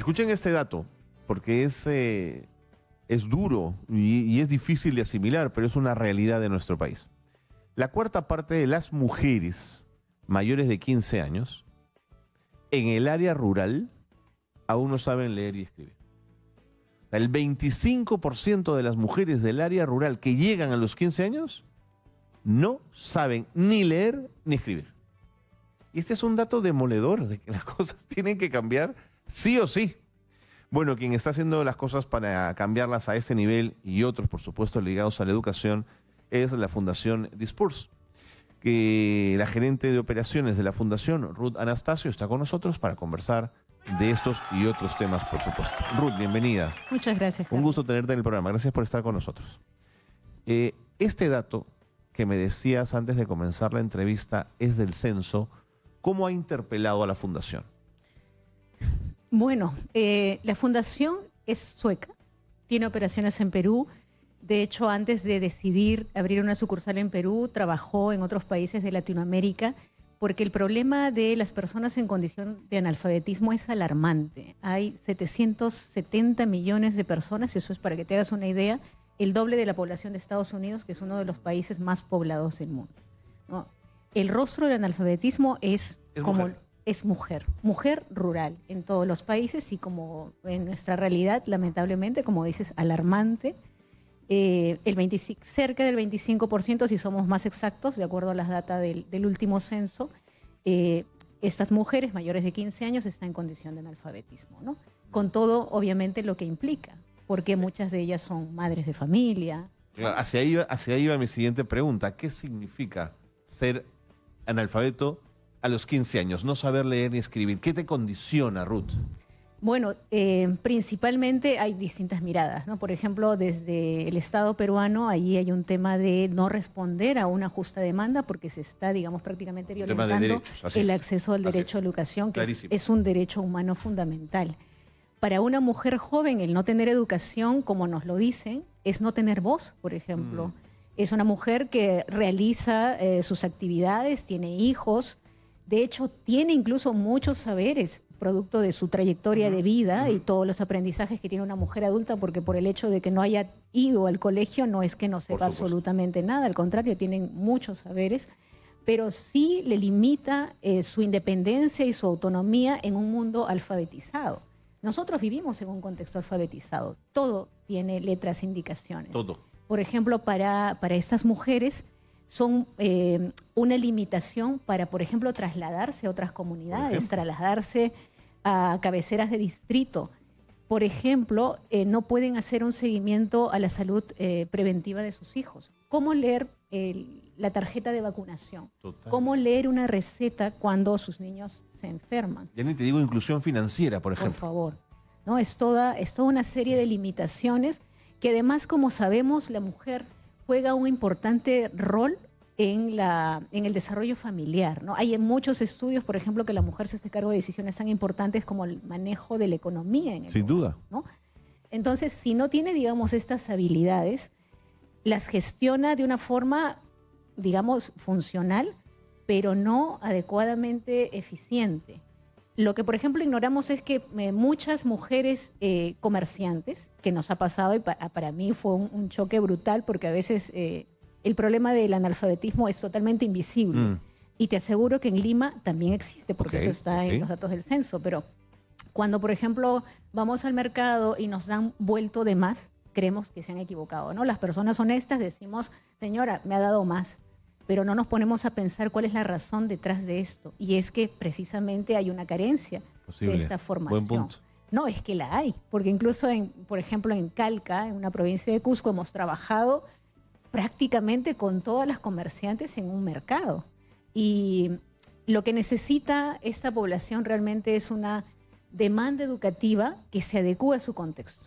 Escuchen este dato, porque es duro y es difícil de asimilar, pero es una realidad de nuestro país. La cuarta parte de las mujeres mayores de 15 años en el área rural aún no saben leer y escribir. El 25% de las mujeres del área rural que llegan a los 15 años no saben ni leer ni escribir. Y este es un dato demoledor de que las cosas tienen que cambiar sí o sí. Bueno, quien está haciendo las cosas para cambiarlas a ese nivel y otros, por supuesto, ligados a la educación, es la Fundación Dispurs, que la gerente de operaciones de la Fundación, Ruth Anastasio, está con nosotros para conversar de estos y otros temas, por supuesto. Ruth, bienvenida. Muchas gracias, Carlos. Un gusto tenerte en el programa. Gracias por estar con nosotros. Este dato que me decías antes de comenzar la entrevista es del censo. ¿Cómo ha interpelado a la Fundación? Bueno, la Fundación es sueca, tiene operaciones en Perú. De hecho, antes de decidir abrir una sucursal en Perú, trabajó en otros países de Latinoamérica, porque el problema de las personas en condición de analfabetismo es alarmante. Hay 770 millones de personas, eso es para que te hagas una idea, el doble de la población de Estados Unidos, que es uno de los países más poblados del mundo, ¿no? El rostro del analfabetismo es como... mujer. Es mujer rural en todos los países y como en nuestra realidad, lamentablemente, como dices, alarmante. Cerca del 25%, si somos más exactos, de acuerdo a las datas del último censo, estas mujeres mayores de 15 años están en condición de analfabetismo, ¿no? Con todo, obviamente, lo que implica, porque muchas de ellas son madres de familia. Claro, hacia ahí va mi siguiente pregunta. ¿Qué significa ser analfabeto a los 15 años? No saber leer ni escribir. ¿Qué te condiciona, Ruth? Bueno, principalmente hay distintas miradas, ¿no? Por ejemplo, desde el Estado peruano, allí hay un tema de no responder a una justa demanda porque se está, digamos, prácticamente violentando derechos, el acceso al derecho a la educación, que es un derecho humano fundamental. Para una mujer joven, el no tener educación, como nos lo dicen, es no tener voz, por ejemplo. Es una mujer que realiza sus actividades, tiene hijos, de hecho, tiene incluso muchos saberes, producto de su trayectoria de vida y todos los aprendizajes que tiene una mujer adulta, porque por el hecho de que no haya ido al colegio no es que no sepa absolutamente nada, al contrario, tienen muchos saberes, pero sí le limita su independencia y su autonomía en un mundo alfabetizado. Nosotros vivimos en un contexto alfabetizado, todo tiene letras, indicaciones. Todo. Por ejemplo, para estas mujeres son una limitación para, por ejemplo, trasladarse a otras comunidades, trasladarse a cabeceras de distrito. Por ejemplo, no pueden hacer un seguimiento a la salud preventiva de sus hijos. ¿Cómo leer la tarjeta de vacunación? Total. ¿Cómo leer una receta cuando sus niños se enferman? Ya ni te digo inclusión financiera, por ejemplo. Por favor, ¿no? Es toda una serie de limitaciones que además, como sabemos, la mujer juega un importante rol en el desarrollo familiar, ¿no? Hay en muchos estudios, por ejemplo, que la mujer se hace cargo de decisiones tan importantes como el manejo de la economía en el Sin hogar, duda. ¿no? Entonces, si no tiene, digamos, estas habilidades, las gestiona de una forma, digamos, funcional, pero no adecuadamente eficiente. Lo que, por ejemplo, ignoramos es que muchas mujeres comerciantes, que nos ha pasado, y para mí fue un choque brutal, porque a veces el problema del analfabetismo es totalmente invisible. Y te aseguro que en Lima también existe, porque eso está en los datos del censo. Pero cuando, por ejemplo, vamos al mercado y nos dan vuelto de más, creemos que se han equivocado, ¿no? Las personas honestas decimos, señora, me ha dado más. Pero no nos ponemos a pensar cuál es la razón detrás de esto. Y es que precisamente hay una carencia de esta formación. Buen punto. No, es que la hay. Porque incluso, por ejemplo, en Calca, en una provincia de Cusco, hemos trabajado prácticamente con todas las comerciantes en un mercado. Y lo que necesita esta población realmente es una demanda educativa que se adecúe a su contexto.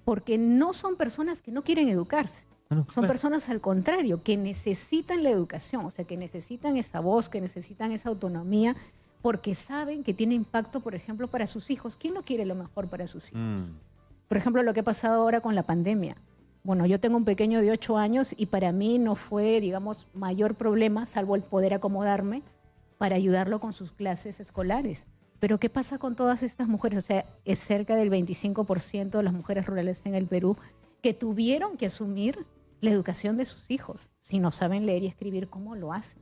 Porque no son personas que no quieren educarse. Son personas al contrario, que necesitan la educación, o sea, que necesitan esa voz, que necesitan esa autonomía, porque saben que tiene impacto, por ejemplo, para sus hijos. ¿Quién no quiere lo mejor para sus hijos? Por ejemplo, lo que ha pasado ahora con la pandemia. Bueno, yo tengo un pequeño de 8 años y para mí no fue, digamos, mayor problema, salvo el poder acomodarme para ayudarlo con sus clases escolares. Pero ¿qué pasa con todas estas mujeres? O sea, es cerca del 25% de las mujeres rurales en el Perú que tuvieron que asumir la educación de sus hijos. Si no saben leer y escribir, ¿cómo lo hacen?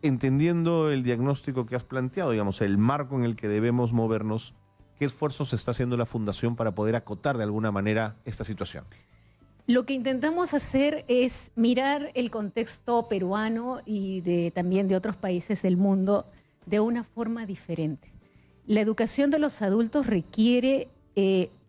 Entendiendo el diagnóstico que has planteado, digamos, el marco en el que debemos movernos, ¿qué esfuerzos está haciendo la Fundación para poder acotar de alguna manera esta situación? Lo que intentamos hacer es mirar el contexto peruano y también de otros países del mundo de una forma diferente. La educación de los adultos requiere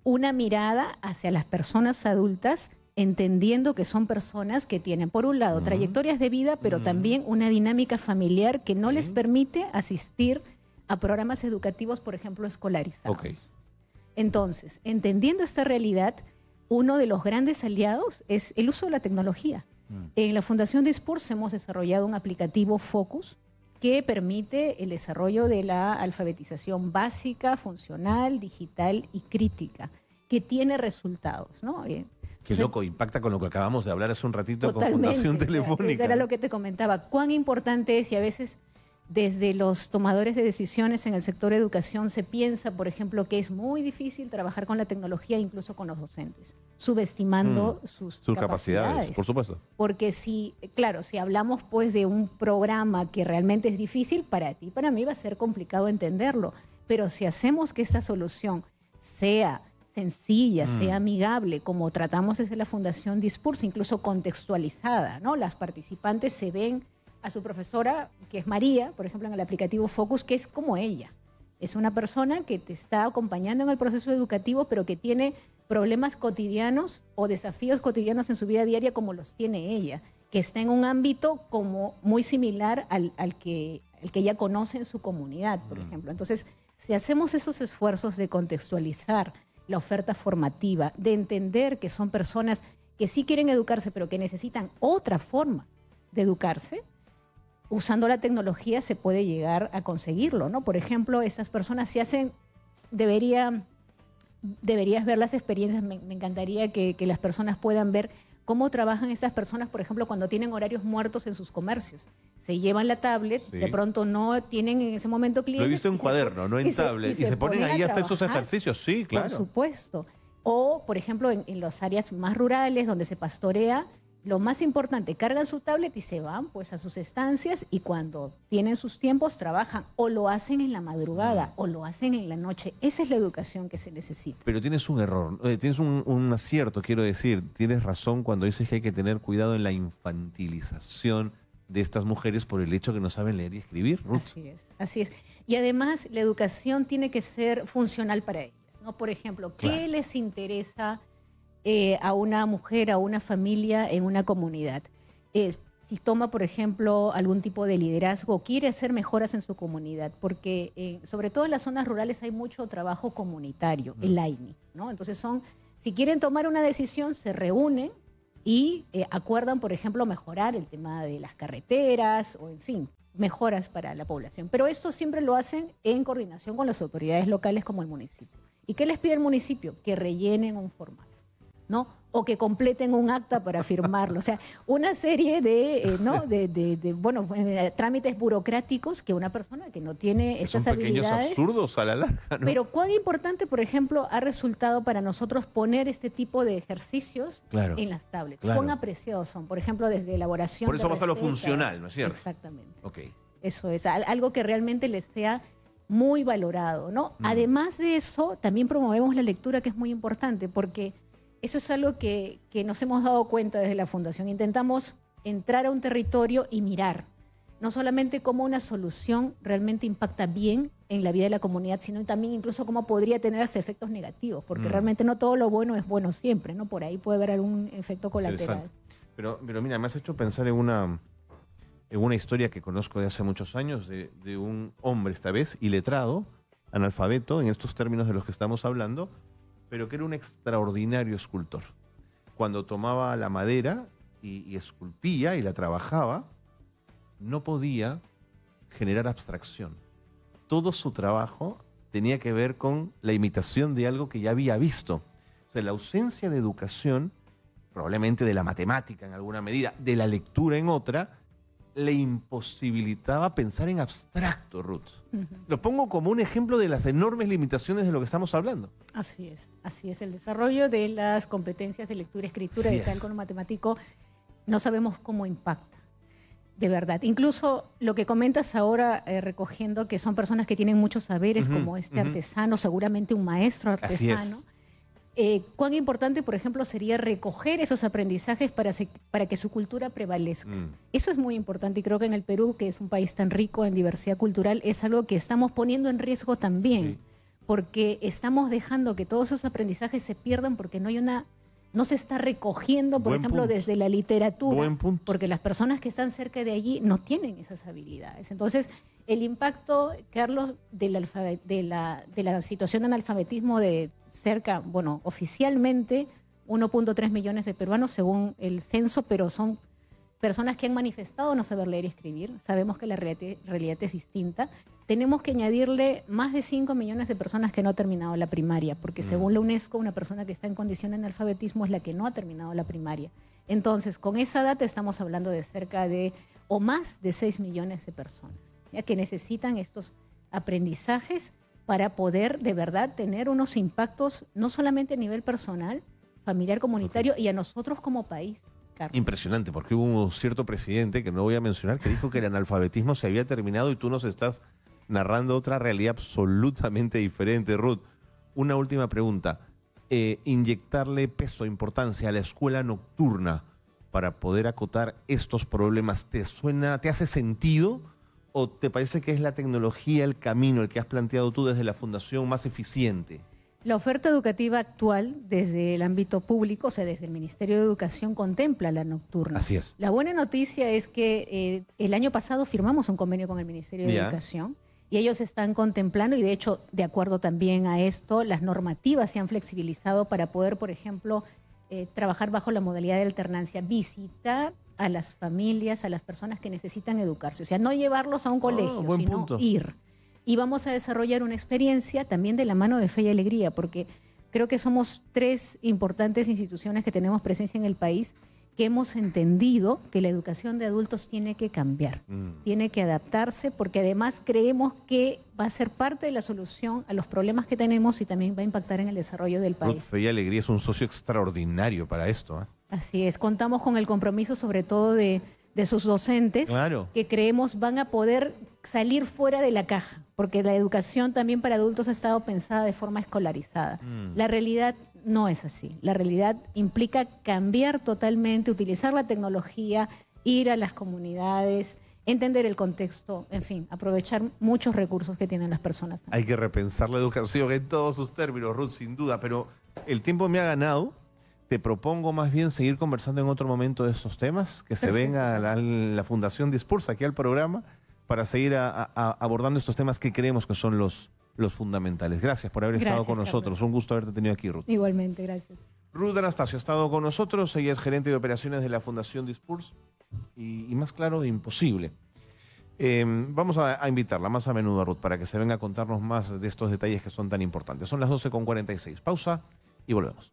una mirada hacia las personas adultas, entendiendo que son personas que tienen, por un lado, trayectorias de vida, pero también una dinámica familiar que no les permite asistir a programas educativos, por ejemplo, escolarizados. Entonces, entendiendo esta realidad, uno de los grandes aliados es el uso de la tecnología. En la Fundación Dispurs hemos desarrollado un aplicativo Focus que permite el desarrollo de la alfabetización básica, funcional, digital y crítica, que tiene resultados, ¿no? Qué loco, impacta con lo que acabamos de hablar hace un ratito con Fundación Telefónica. Eso era lo que te comentaba. Cuán importante es, y a veces desde los tomadores de decisiones en el sector de educación se piensa, por ejemplo, que es muy difícil trabajar con la tecnología, incluso con los docentes, subestimando sus capacidades. Por supuesto. Porque claro, si hablamos pues de un programa que realmente es difícil, para ti, para mí va a ser complicado entenderlo. Pero si hacemos que esa solución sea sencilla, sea amigable, como tratamos desde la Fundación Dispurs, incluso contextualizada, ¿no? Las participantes se ven a su profesora, que es María, por ejemplo, en el aplicativo Focus, que es como ella. Es una persona que te está acompañando en el proceso educativo, pero que tiene problemas cotidianos o desafíos cotidianos en su vida diaria como los tiene ella, que está en un ámbito como muy similar al que ella conoce en su comunidad, por ejemplo. Entonces, si hacemos esos esfuerzos de contextualizar la oferta formativa, de entender que son personas que sí quieren educarse, pero que necesitan otra forma de educarse, usando la tecnología se puede llegar a conseguirlo, ¿no? Por ejemplo, estas personas se hacen, deberías ver las experiencias, me encantaría que las personas puedan ver cómo trabajan esas personas, por ejemplo, cuando tienen horarios muertos en sus comercios. Se llevan la tablet, de pronto no tienen en ese momento clientes. Lo he visto en cuaderno, no en tablet. Y se ponen ahí a hacer sus ejercicios, sí, claro. Por supuesto. O, por ejemplo, en las áreas más rurales donde se pastorea, lo más importante, cargan su tablet y se van pues a sus estancias y cuando tienen sus tiempos trabajan o lo hacen en la madrugada o lo hacen en la noche. Esa es la educación que se necesita. Pero tienes un error, tienes un acierto, quiero decir. Tienes razón cuando dices que hay que tener cuidado en la infantilización de estas mujeres por el hecho que no saben leer y escribir, Ruth. Así es. Y además la educación tiene que ser funcional para ellas, ¿no? Por ejemplo, ¿qué les interesa a una mujer, a una familia en una comunidad? Si toma, por ejemplo, algún tipo de liderazgo, quiere hacer mejoras en su comunidad, porque sobre todo en las zonas rurales hay mucho trabajo comunitario, el AINI, ¿no? Entonces si quieren tomar una decisión, se reúnen y acuerdan, por ejemplo, mejorar el tema de las carreteras o, en fin, mejoras para la población. Pero esto siempre lo hacen en coordinación con las autoridades locales como el municipio. ¿Y qué les pide el municipio? Que rellenen un formato, ¿no? O que completen un acta para firmarlo. O sea, una serie de trámites burocráticos que una persona que no tiene estas habilidades... Son pequeños absurdos a la larga, ¿no? Pero cuán importante, por ejemplo, ha resultado para nosotros poner este tipo de ejercicios en las tablets. Cuán apreciados son, por ejemplo, desde elaboración Por eso de pasa lo recetas. funcional, ¿no es cierto? Exactamente. Okay. Eso es, algo que realmente les sea muy valorado, ¿no? Además de eso, también promovemos la lectura, que es muy importante, porque eso es algo que nos hemos dado cuenta desde la Fundación. Intentamos entrar a un territorio y mirar, no solamente cómo una solución realmente impacta bien en la vida de la comunidad, sino también incluso cómo podría tener efectos negativos, porque realmente no todo lo bueno es bueno siempre, ¿no? Por ahí puede haber algún efecto colateral. Pero mira, me has hecho pensar en una historia que conozco de hace muchos años, de un hombre, esta vez, iletrado, analfabeto, en estos términos de los que estamos hablando, pero que era un extraordinario escultor. Cuando tomaba la madera y esculpía y la trabajaba, no podía generar abstracción. Todo su trabajo tenía que ver con la imitación de algo que ya había visto. O sea, la ausencia de educación, probablemente de la matemática en alguna medida, de la lectura en otra, le imposibilitaba pensar en abstracto, Ruth. Ujú. Lo pongo como un ejemplo de las enormes limitaciones de lo que estamos hablando. Así es, así es. El desarrollo de las competencias de lectura, escritura, Así de es. cálculo matemático, no sabemos cómo impacta, de verdad. Incluso lo que comentas ahora, recogiendo que son personas que tienen muchos saberes, Ujú, como este ujú. artesano, seguramente un maestro Así artesano. es. Cuán importante, por ejemplo, sería recoger esos aprendizajes para que su cultura prevalezca. Mm. Eso es muy importante y creo que en el Perú, que es un país tan rico en diversidad cultural, es algo que estamos poniendo en riesgo también, Sí. porque estamos dejando que todos esos aprendizajes se pierdan porque no se está recogiendo, por Buen ejemplo, punto. desde la literatura, Buen punto. porque las personas que están cerca de allí no tienen esas habilidades. Entonces, el impacto, Carlos, de la situación de analfabetismo de cerca, bueno, oficialmente 1.3 millones de peruanos según el censo, pero son personas que han manifestado no saber leer y escribir. Sabemos que la realidad es distinta. Tenemos que añadirle más de 5 millones de personas que no han terminado la primaria, porque según la UNESCO, una persona que está en condición de analfabetismo es la que no ha terminado la primaria. Entonces, con esa data estamos hablando de cerca de, o más de 6 millones de personas, ya que necesitan estos aprendizajes para poder de verdad tener unos impactos, no solamente a nivel personal, familiar, comunitario, y a nosotros como país, Carlos. Impresionante, porque hubo un cierto presidente, que no voy a mencionar, que dijo que el analfabetismo se había terminado y tú nos estás narrando otra realidad absolutamente diferente, Ruth. Una última pregunta. Inyectarle peso, importancia a la escuela nocturna para poder acotar estos problemas, ¿te suena, te hace sentido? ¿O te parece que es la tecnología, el camino, el que has planteado tú desde la fundación más eficiente? La oferta educativa actual desde el ámbito público, o sea, desde el Ministerio de Educación, contempla la nocturna. Así es. La buena noticia es que el año pasado firmamos un convenio con el Ministerio de Ya. Educación y ellos están contemplando, y de hecho, de acuerdo también a esto, las normativas se han flexibilizado para poder, por ejemplo, trabajar bajo la modalidad de alternancia, visitar a las familias, a las personas que necesitan educarse. O sea, no llevarlos a un colegio, buen sino punto. ir. Y vamos a desarrollar una experiencia también de la mano de Fe y Alegría, porque creo que somos 3 importantes instituciones que tenemos presencia en el país que hemos entendido que la educación de adultos tiene que cambiar, tiene que adaptarse, porque además creemos que va a ser parte de la solución a los problemas que tenemos y también va a impactar en el desarrollo del Ruth, país. Fe y Alegría es un socio extraordinario para esto, ¿eh? Así es, contamos con el compromiso sobre todo de sus docentes, Claro. que creemos van a poder salir fuera de la caja, porque la educación también para adultos ha estado pensada de forma escolarizada. La realidad no es así. La realidad implica cambiar totalmente, utilizar la tecnología, ir a las comunidades, entender el contexto, en fin, aprovechar muchos recursos que tienen las personas. Hay que repensar la educación en todos sus términos, Ruth, sin duda, pero el tiempo me ha ganado. Te propongo más bien seguir conversando en otro momento de estos temas, que se Perfecto. venga la Fundación Dispulsa aquí al programa para seguir abordando estos temas que creemos que son los fundamentales. Gracias por haber estado Gracias, con Carlos. nosotros. Un gusto haberte tenido aquí, Ruth. Igualmente, gracias. Ruth Anastasio ha estado con nosotros. Ella es gerente de operaciones de la Fundación Dispulsa y más claro, imposible. Vamos a invitarla más a menudo a Ruth para que se venga a contarnos más de estos detalles que son tan importantes. Son las 12:46. Pausa y volvemos.